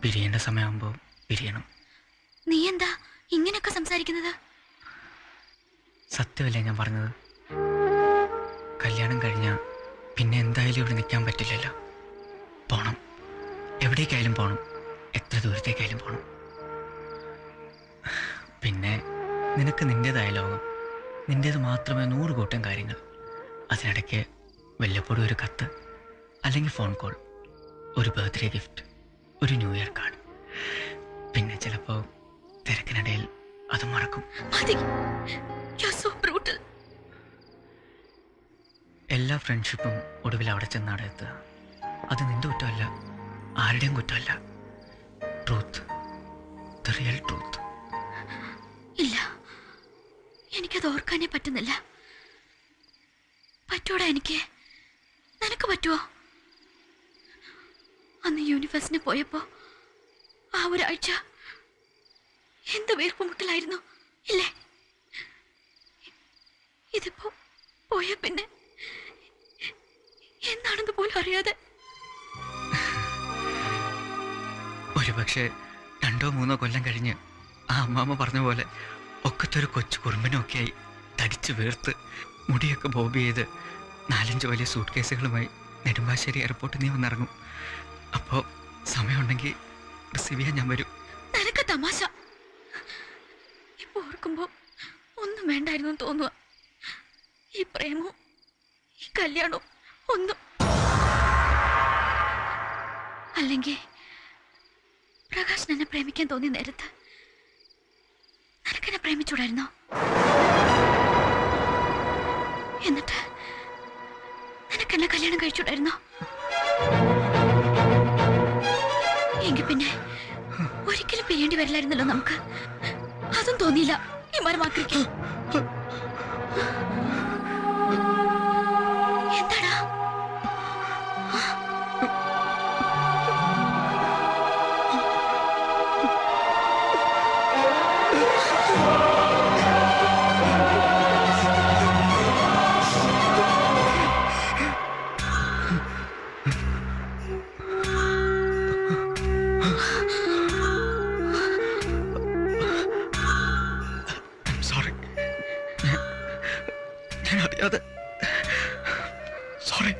പിരിയേണ്ട സമയമാകുമ്പോൾ പിരിയണം. നീ എന്താ ഇങ്ങനെയൊക്കെ സംസാരിക്കുന്നത്? സത്യമല്ലേ ഞാൻ പറഞ്ഞത്? കല്യാണം കഴിഞ്ഞാൽ പിന്നെ എന്തായാലും ഇവിടെ നിൽക്കാൻ പറ്റില്ലല്ലോ. പോണം, എവിടേക്കായാലും പോണം, എത്ര ദൂരത്തേക്കായാലും പോണം. പിന്നെ നിനക്ക് നിൻ്റേതായ ലോകം, നിൻ്റേത് മാത്രമേ 100 കൂട്ടം കാര്യങ്ങൾ. അതിനിടയ്ക്ക് വല്ലപ്പോഴും ഒരു കത്ത്, അല്ലെങ്കിൽ ഫോൺ കോൾ, ഒരു ബർത്ത്ഡേ ഗിഫ്റ്റ്, ഒരു ന്യൂ ഇയർ കാർഡ്. പിന്നെ ചിലപ്പോൾ തിരക്കിനിടയിൽ അത് മറക്കും. എല്ലാ ഫ്രണ്ട്ഷിപ്പും ഒടുവിൽ അവിടെ ചെന്നാടെ എത്തുക. അത് നിന്റെ കുറ്റമല്ല, ആരുടെയും കുറ്റമല്ല. Truth, the real truth. ഇല്ല, എനിക്കത് ഓർക്കാനേ പറ്റുന്നില്ല. പറ്റൂടാ എനിക്ക്? നിനക്ക് പറ്റുമോ? അന്ന് യൂണിവേഴ്സിന് പോയപ്പോ ആ ഒരാഴ്ച എന്ത് വീർപ്പുമുട്ടലായിരുന്നു ഇല്ലേ? ഇതിപ്പോ പോയ പിന്നെ എന്താണെന്ന് പോലും അറിയാതെ. ഒരുപക്ഷെ 2-3 കൊല്ലം കഴിഞ്ഞ് ആ അമ്മാമ്മ പറഞ്ഞ പോലെ ഒക്കത്തൊരു കൊച്ചു കുറുമ്പനൊക്കെയായി തടിച്ചു വീർത്ത് മുടിയൊക്കെ ബോബ് ചെയ്ത് 4-5 വലിയ സൂട്ട് കേസുകളുമായി നെടുമ്പാശ്ശേരി എയർപോർട്ടിൽ നീ വന്നിറങ്ങും. അപ്പോൾ സമയമുണ്ടെങ്കിൽ റിസീവ് ചെയ്യാൻ ഞാൻ വരും. നിനക്ക് തമാശ. ഇപ്പൊ ഓർക്കുമ്പോ ഒന്നും വേണ്ടായിരുന്നു തോന്നുക. ഈ പ്രേമവും ഈ കല്യാണവും ഒന്നും. അല്ലെങ്കിൽ പ്രകാശ് എന്നെ പ്രേമിക്കാൻ തോന്നിയ നേരത്ത് നിനക്കെന്നെ പ്രേമിച്ചൂടായിരുന്നോ? എന്നിട്ട് നിനക്കെന്നെ കല്യാണം കഴിച്ചൂടായിരുന്നോ? എങ്കിൽ പിന്നെ ഒരിക്കലും പിരിയേണ്ടി വരില്ലായിരുന്നല്ലോ നമുക്ക്. അതും തോന്നിയില്ല ഈ മരമാക്രിക്ക്. എന്താടാ? സോറി.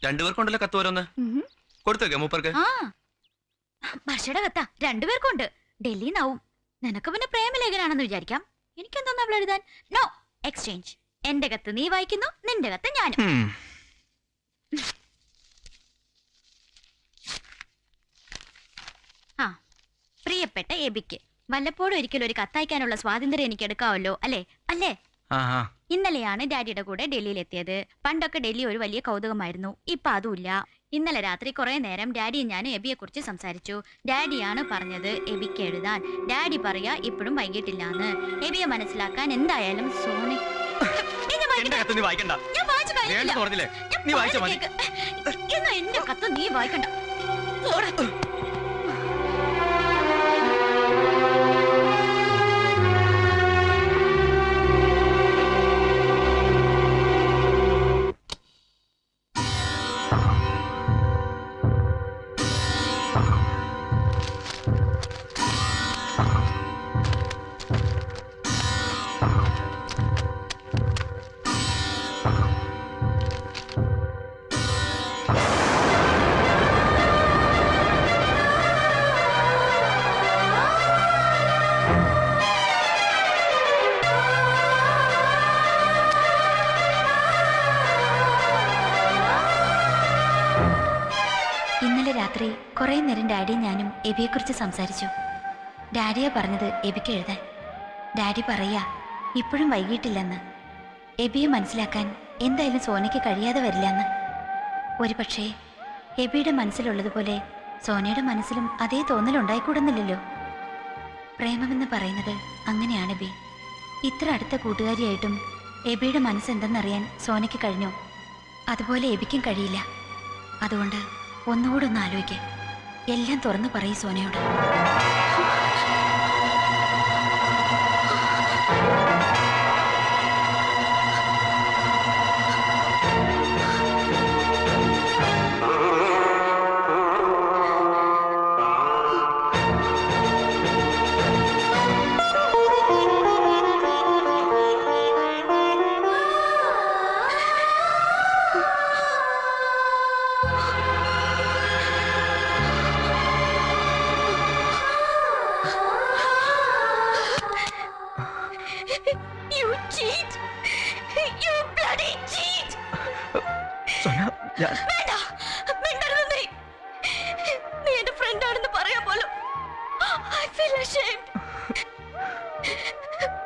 രണ്ടുപേർക്കുണ്ടല്ലോ കത്ത് ഓരോന്ന് കൊടുത്തേക്കെ മൂപ്പർക്ക്. ഭാഷയുടെ കത്താ രണ്ടുപേർക്കുണ്ട്. ഡൽഹിന്നാവും. നിനക്ക് പിന്നെ പ്രേമലേഖനാണെന്ന് വിചാരിക്കാം. എനിക്കെന്തോന്നാ അവൾ എഴുതാൻ? No exchange. എന്റെ കത്ത് നീ വായിക്കുന്നു, നിന്റെ കത്ത് ഞാനും. ആ, പ്രിയപ്പെട്ട എബിക്ക്, വല്ലപ്പോഴും ഒരിക്കലും ഒരു കത്തയക്കാനുള്ള സ്വാതന്ത്ര്യം എനിക്ക് എടുക്കാവല്ലോ അല്ലേ? അല്ലേ? ഇന്നലെയാണ് ഡാഡിയുടെ കൂടെ ഡൽഹിയിൽ എത്തിയത്. പണ്ടൊക്കെ ഡൽഹി ഒരു വലിയ കൗതുകമായിരുന്നു. ഇപ്പൊ അതുമില്ല. ഇന്നലെ രാത്രി കുറെ നേരം ഡാഡിയും ഞാനും എബിയെ കുറിച്ച് സംസാരിച്ചു. ഡാഡിയാണ് പറഞ്ഞത് എബിക്ക് എഴുതാൻ. ഡാഡി പറയാ ഇപ്പോഴും വൈകിട്ടില്ലാന്ന്. എബിയെ മനസ്സിലാക്കാൻ എന്തായാലും സോണി എന്റെ കത്ത് നീ വായിക്കണ്ട. രാത്രി കുറേ നേരം ഡാഡിയും ഞാനും എബിയെക്കുറിച്ച് സംസാരിച്ചു. ഡാഡിയാ പറഞ്ഞത് എബിക്ക് എഴുതാൻ. ഡാഡി പറയാ ഇപ്പോഴും വൈകിട്ടില്ലെന്ന്. എബിയെ മനസ്സിലാക്കാൻ എന്തായാലും സോനയ്ക്ക് കഴിയാതെ വരില്ലെന്ന്. ഒരു പക്ഷേ എബിയുടെ മനസ്സിലുള്ളതുപോലെ സോനയുടെ മനസ്സിലും അതേ തോന്നലുണ്ടായിക്കൂടുന്നില്ലല്ലോ. പ്രേമമെന്ന് പറയുന്നത് അങ്ങനെയാണ് ബി. ഇത്ര അടുത്ത കൂട്ടുകാരിയായിട്ടും എബിയുടെ മനസ്സെന്തെന്നറിയാൻ സോനയ്ക്ക് കഴിഞ്ഞോ? അതുപോലെ എബിക്കും കഴിയില്ല. അതുകൊണ്ട് ഒന്നുകൂടെ ഒന്ന് ആലോചിക്കേ. എല്ലാം തുറന്നു പറയൂ സോനയോട്.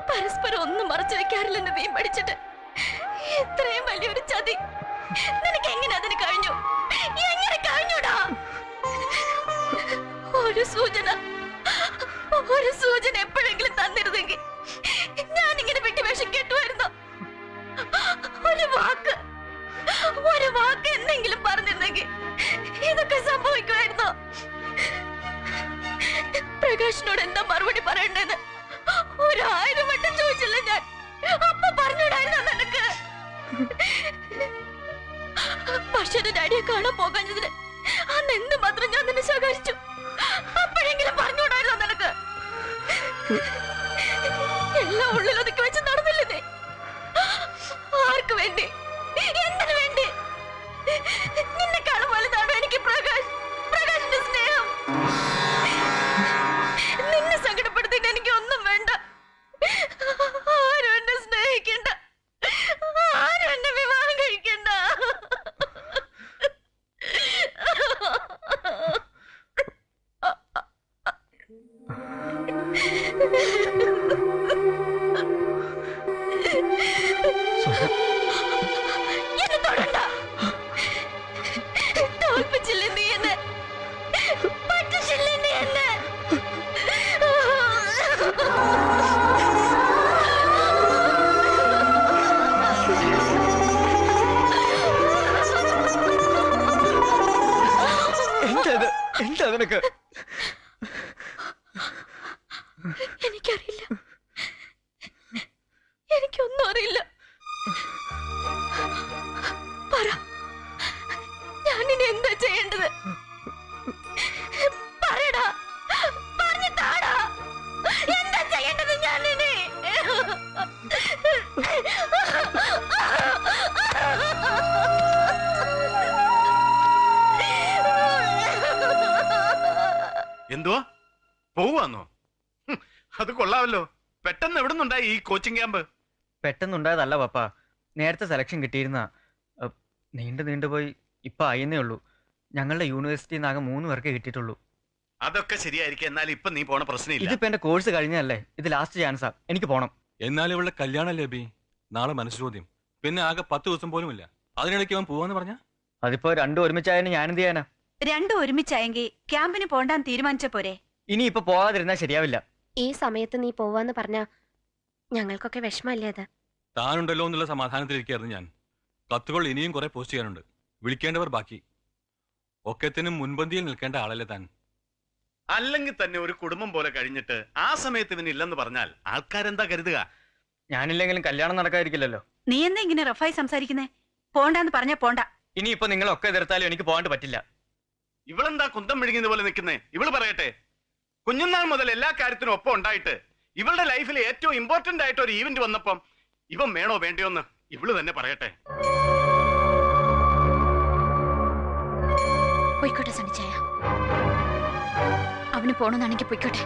പരസ്പരം ഒന്നും മറച്ചു വെക്കാറില്ലെന്ന് നീ പഠിച്ചിട്ട് ഇത്രയും വലിയൊരു ചതി നിനക്ക് എങ്ങനെ അതിന് കഴിഞ്ഞു? എങ്ങനെ കഴിഞ്ഞൂടാ? ഒരു സൂചന എപ്പോഴെങ്കിലും തന്നിരുന്നെങ്കിൽ ഞാനിങ്ങനെ വിട്ടുവേഷം കേട്ടുമായിരുന്നു. ഒരു വാക്ക് എന്തെങ്കിലും പറഞ്ഞിരുന്നെങ്കിൽ ഇതൊക്കെ സംഭവിക്കുമായിരുന്നു. പ്രകാശിനോട് എന്താ മറുപടി പറയണ്ടെന്ന് 1000 വട്ടം ചോദിച്ചില്ല ഞാൻ. അപ്പൊ പറഞ്ഞൂടായിരുന്നോ നിനക്ക്? പക്ഷേ ഡാഡിയെ കാണാൻ പോകാഞ്ഞതിന് അന്ന് എന്ത് മാത്രം ഞാൻ നിന്നെ ശകാരിച്ചു. അപ്പോഴെങ്കിലും പറഞ്ഞൂടായിരുന്നോ നിനക്ക്? എല്ലാം ഉള്ളിലൊതുക്കി വെച്ച് നടന്നില്ലേ നീ? ആർക്ക് വേണ്ടി? എന്തിനു വേണ്ടി? നിന്നെ കാണും വലുതാണോ എനിക്ക് പ്രകാശിന്റെ സ്നേഹം? നിന്നെ സങ്കടപ്പെടുത്തിട്ട് എനിക്ക് ഒന്നും വേണ്ട. ആരും എന്നെ സ്നേഹിക്കണ്ട, ആരും എന്നെ വിവാഹം കഴിക്കണ്ട. എന്നെ തൊടണ്ട. തോൽപ്പിച്ചില്ലേ നീ എന്നെ? പറ്റിച്ചില്ലേ നീ എന്നെ? എന്താ നിനക്ക്? എനിക്കറിയില്ല, എനിക്കൊന്നും അറിയില്ല. പറ, ഞാനിനി എന്താ ചെയ്യേണ്ടത്? പറയടാ, പറഞ്ഞു താടാ. എന്താ ചെയ്യേണ്ടത് ഞാനിനി? എന്തുവാ പോവാന്നോ? അത് കൊള്ളാമല്ലോ. പെട്ടെന്ന് എവിടെ നിന്നുണ്ടായി ഈ കോച്ചിങ് ക്യാമ്പ്? പെട്ടെന്നുണ്ടായതല്ല പപ്പ, നേരത്തെ സെലക്ഷൻ കിട്ടിയിരുന്ന. നീണ്ടുപോയി ഇപ്പൊ ആയെന്നേ ഉള്ളൂ. ഞങ്ങളുടെ യൂണിവേഴ്സിറ്റിയിൽ നിന്ന് ആകെ 3 പേർക്ക് കിട്ടിയിട്ടുള്ളൂ. അതൊക്കെ ശരിയായിരിക്കും. എന്നാൽ ഇപ്പൊ നീ പോണ പ്രശ്നമില്ല. ഇതിപ്പോ എന്റെ കോഴ്സ് കഴിഞ്ഞല്ലേ, ഇത് ലാസ്റ്റ് ചാൻസാ, എനിക്ക് പോണം. എന്നാൽ ഇവളുടെ കല്യാണല്ലേ ബി? നാളെ മനസ്സോദ്യം, പിന്നെ ആകെ 10 ദിവസം പോലും ഇല്ല. അതിനിടയ്ക്ക് അവൻ പോവാന്ന് പറഞ്ഞ? അതിപ്പോ രണ്ടും ഒരുമിച്ചായതിന് ഞാനെന്ത് ചെയ്യാനാ? രണ്ടും ഒരുമിച്ചായെങ്കിൽ ക്യാമ്പിന് പോണ്ടാൻ തീരുമാനിച്ച പോരെ? ഇനി ഇപ്പൊ പോകാതിരുന്നാ ശരിയാവില്ല. ഈ സമയത്ത് നീ പോവാന്ന് പറഞ്ഞ ഞങ്ങൾക്കൊക്കെ വിഷമല്ലേ അത്? താനുണ്ടല്ലോ എന്നുള്ള സമാധാനത്തിലിരിക്കായിരുന്നു ഞാൻ. കത്തുകൾ ഇനിയും കുറെ പോസ്റ്റ് ചെയ്യാനുണ്ട്. വിളിക്കേണ്ടവർ ബാക്കി. ഒക്കത്തിനും മുൻപന്തിയിൽ നിൽക്കേണ്ട ആളല്ലേ താൻ. അല്ലെങ്കിൽ തന്നെ ഒരു കുടുംബം പോലെ കഴിഞ്ഞിട്ട് ആ സമയത്ത് ഇവനില്ലെന്ന് പറഞ്ഞാൽ ആൾക്കാരെന്താ കരുതുക? ഞാനില്ലെങ്കിലും കല്യാണം നടക്കാതിരിക്കില്ലല്ലോ. നീ എന്താ ഇങ്ങനെ റഫായി സംസാരിക്കുന്നേ? പോണ്ടാന്ന് പറഞ്ഞാ പോണ്ട. ഇനിയിപ്പോ നിങ്ങളൊക്കെ എതിർത്താലും എനിക്ക് പോകാണ്ട് പറ്റില്ല. ഇവളെന്താ കുന്തം വിഴുങ്ങിയത് പോലെ നിൽക്കുന്നേ? ഇവള് പറയട്ടെ. കുഞ്ഞുനാൾ മുതൽ എല്ലാ കാര്യത്തിനും ഒപ്പം ഉണ്ടായിട്ട് ഇവളുടെ ലൈഫിൽ ഏറ്റവും ഇമ്പോർട്ടന്റ് ആയിട്ട് ഒരു ഈവന്റ് വന്നപ്പം ഇവൻ വേണോ വേണ്ടയോന്ന് ഇവള് തന്നെ പറയട്ടെ. പോയിക്കോട്ടെ സണിച്ചായ, അവന് പോണെന്നാണെങ്കിൽ പോയിക്കോട്ടെ.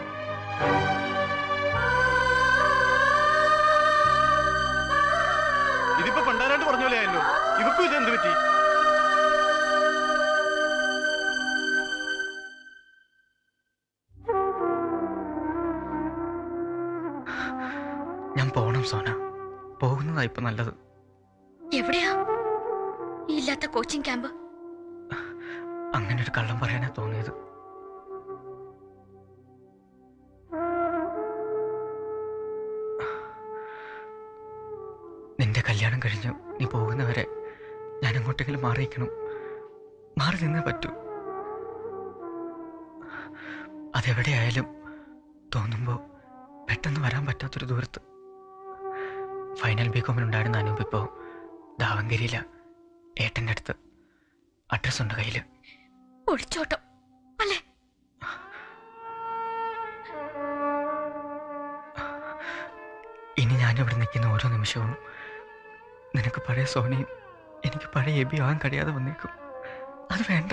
ഇതിപ്പോ പണ്ടാരായിട്ട് പറഞ്ഞ പോലെ ആയല്ലോ. ഇവക്കും ഇത് എന്ത് പറ്റി? ഇപ്പൊ നല്ലത്. എവിടെയാ ഇല്ലാത്ത കോച്ചിങ് ക്യാമ്പ്? അങ്ങനെ ഒരു കള്ളം പറയാനാ തോന്നിയത്. നിന്റെ കല്യാണം കഴിഞ്ഞ് നീ പോകുന്നവരെ ഞാൻ അങ്ങോട്ടെങ്കിലും മാറിയിരിക്കണം. മാറി നിന്നേ പറ്റൂ. അതെവിടെയായാലും തോന്നുമ്പോൾ പെട്ടെന്ന് വരാൻ പറ്റാത്തൊരു ദൂരത്ത്. ഫൈനൽ ബികോമിനുണ്ടായിരുന്ന അനൂപ് ഇപ്പോൾ ദാവങ്കരിയില, ഏട്ടൻ്റെ അടുത്ത്. അഡ്രസ് ഉണ്ട് കയ്യിൽ. ഒളിച്ചോട്ടം അല്ലേ? ഇനി ഞാനിവിടെ നിൽക്കുന്ന ഓരോ നിമിഷവും നിനക്ക് പഴയ സോനയും എനിക്ക് പഴയ എബി ആകാൻ കഴിയാതെ വന്നേക്കും. അത് വേണ്ട.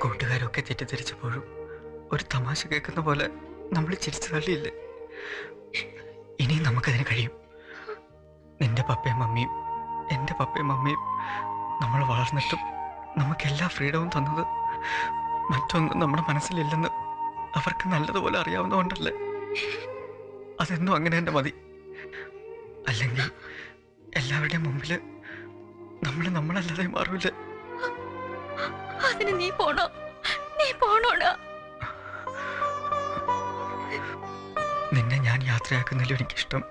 കൂട്ടുകാരൊക്കെ തെറ്റിദ്ധരിച്ചപ്പോഴും ഒരു തമാശ കേൾക്കുന്ന പോലെ നമ്മൾ ചിരിച്ചു തള്ളിയില്ലേ? ഇനിയും നമുക്കതിന് കഴിയും. നിന്റെ പപ്പയും മമ്മിയും എൻ്റെ പപ്പയും മമ്മിയും നമ്മൾ വളർന്നിട്ടും നമുക്കെല്ലാ ഫ്രീഡവും തന്നത് മറ്റൊന്നും നമ്മുടെ മനസ്സിലില്ലെന്ന് അവർക്ക് നല്ലതുപോലെ അറിയാവുന്നതുകൊണ്ടല്ലേ? അതെന്നും അങ്ങനെ തന്നെ മതി. അല്ലെങ്കിൽ എല്ലാവരുടെയും മുമ്പിൽ നമ്മളല്ലാതെ മാറൂലേ? അതിന് നീ പോണോടാ. നിന്നെ ഞാൻ യാത്രയാക്കുന്നതിലും എനിക്കിഷ്ടം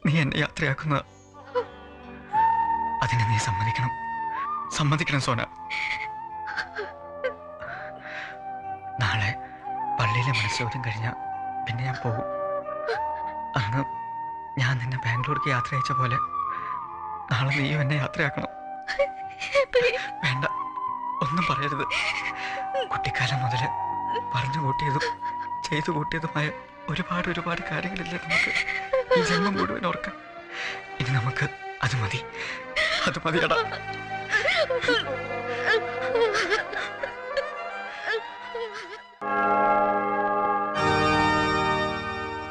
നീ എന്നെ യാത്രയാക്കുന്ന. അതിനെ നീ സമ്മതിക്കണം സോന. നാളെ പള്ളിയിലെ മനസ്സോദ്യം കഴിഞ്ഞാൽ പിന്നെ ഞാൻ പോകും. അന്ന് ഞാൻ നിന്നെ ബാംഗ്ലൂർക്ക് യാത്ര അയച്ച പോലെ നാളെ നീയും എന്നെ യാത്രയാക്കണം. വേണ്ട, ഒന്നും പറയരുത്. കുട്ടിക്കാലം മുതൽ പറഞ്ഞു കൂട്ടിയതും ചെയ്തു കൂട്ടിയതുമായ ഒരുപാട് കാര്യങ്ങളില്ലേ നമുക്ക് ഈ ജന്മം മുഴുവൻ ഓർക്കാൻ. ഇനി നമുക്ക് അത് മതിയടാ.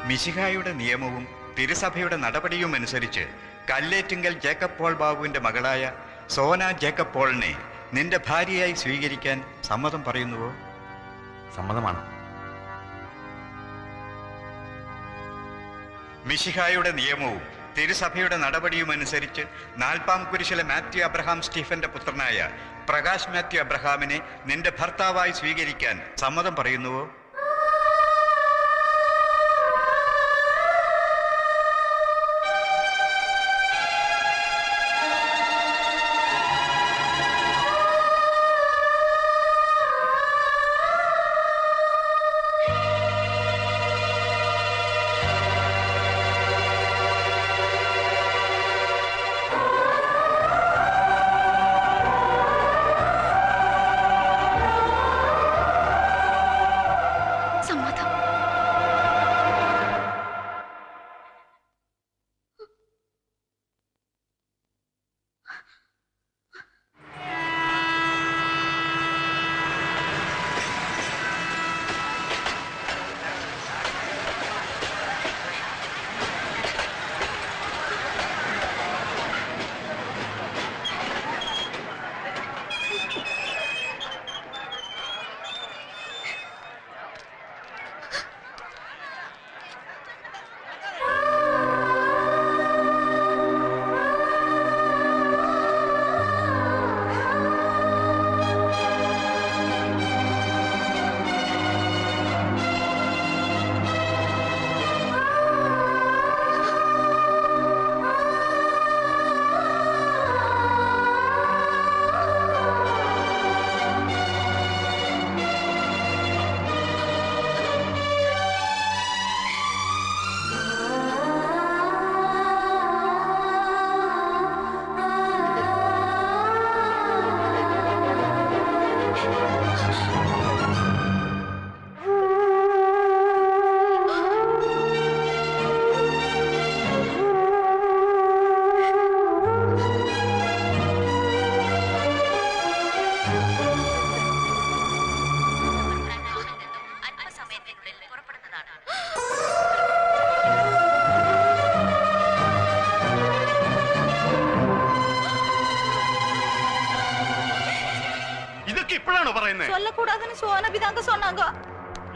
മിശിഹായുടെ നിയമവും തിരുസഭയുടെ നടപടിയും അനുസരിച്ച് കല്ലേറ്റുങ്കൽ ജേക്കബ് പോൾ ബാബുവിന്റെ മകളായ സോന ജേക്കബ് പോളിനെ നിന്റെ ഭാര്യയായി സ്വീകരിക്കാൻ സമ്മതം പറയുന്നുവോ? സമ്മതമാണ്. മിശിഹായുടെ നിയമവും തിരുസഭയുടെ നടപടിയും അനുസരിച്ച് 4-ാം കുരിശിലെ മാത്യു അബ്രഹാം സ്റ്റീഫന്റെ പുത്രനായ പ്രകാശ് മാത്യു അബ്രഹാമിനെ നിന്റെ ഭർത്താവായി സ്വീകരിക്കാൻ സമ്മതം പറയുന്നുവോ?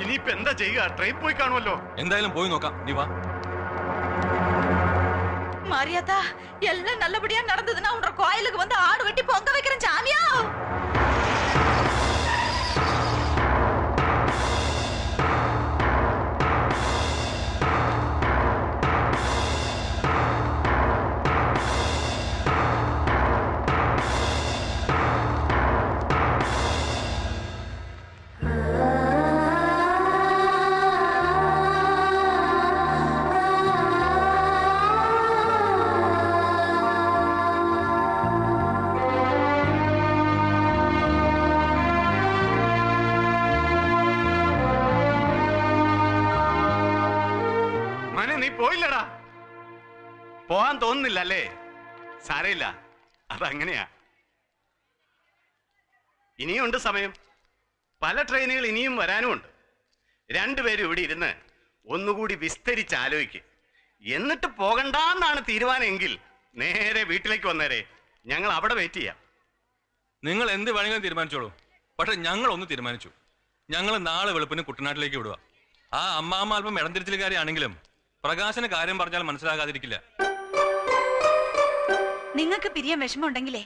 ഇനിയിപ്പോ എന്താ ചെയ്യുക? ട്രെയിൻ പോയി കാണുമല്ലോ. എന്തായാലും പോയി നോക്കാം. നീ വാ. மாரியாத்தா எல்லாம் நல்லபடியா நடந்ததுன்னா உன்ற கோயிலுக்கு வந்து ஆடு வெட்டி பொங்க வைக்கிறேன் சாமியா. പോയില്ലടാ, പോവാൻ തോന്നുന്നില്ല അല്ലേ? സാരയില്ല, അതങ്ങനെയാ. ഇനിയുണ്ട് സമയം. പല ട്രെയിനുകൾ ഇനിയും വരാനുമുണ്ട്. രണ്ടുപേരും ഇവിടെ ഇരുന്ന് ഒന്നുകൂടി വിസ്തരിച്ച് ആലോചിക്ക്. എന്നിട്ട് പോകണ്ടെന്നാണ് തീരുമാനമെങ്കിൽ നേരെ വീട്ടിലേക്ക് വന്നേരെ. ഞങ്ങൾ അവിടെ വെയിറ്റ് ചെയ്യാം. നിങ്ങൾ എന്ത് വേണമെങ്കിലും തീരുമാനിച്ചോളൂ. പക്ഷെ ഞങ്ങൾ ഒന്ന് തീരുമാനിച്ചു. ഞങ്ങൾ നാളെ വെളുപ്പിന് കുട്ടനാട്ടിലേക്ക് വിടുക. ആ അമ്മാമ്മ അല്പം ഇടംതിരിച്ചിലുകാരിയാണെങ്കിലും പ്രകാശന് കാര്യം പറഞ്ഞാൽ മനസ്സിലാകാതിരിക്കില്ല. നിങ്ങൾക്ക് പിരിയാൻ വിഷമമുണ്ടെങ്കിലേ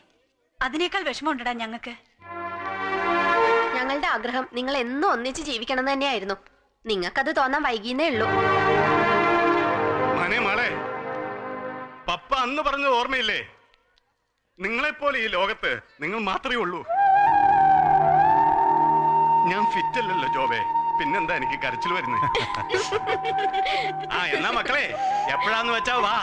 അതിനേക്കാൾ വിഷമമുണ്ടടാ ഞങ്ങൾക്ക്. ഞങ്ങളുടെ ആഗ്രഹം നിങ്ങൾ എന്നും ഒന്നിച്ച് ജീവിക്കണം എന്ന് തന്നെയായിരുന്നു. നിങ്ങൾക്കത് തോന്നാൻ വൈകിയെന്നേ ഉള്ളൂ. മോളെ, പപ്പ അന്ന് പറഞ്ഞത് ഓർമ്മയില്ലേ? നിങ്ങളെപ്പോലെ ഈ ലോകത്ത് നിങ്ങൾ മാത്രമേ ഉള്ളൂ. ഞാൻ ഫിറ്റല്ലല്ലോ ജോബേ, പിന്നെന്താ എനിക്ക് കരച്ചിൽ വരുന്നത്? ആ എന്നാ മക്കളെ, എപ്പോഴാന്ന് വെച്ചാ വാ.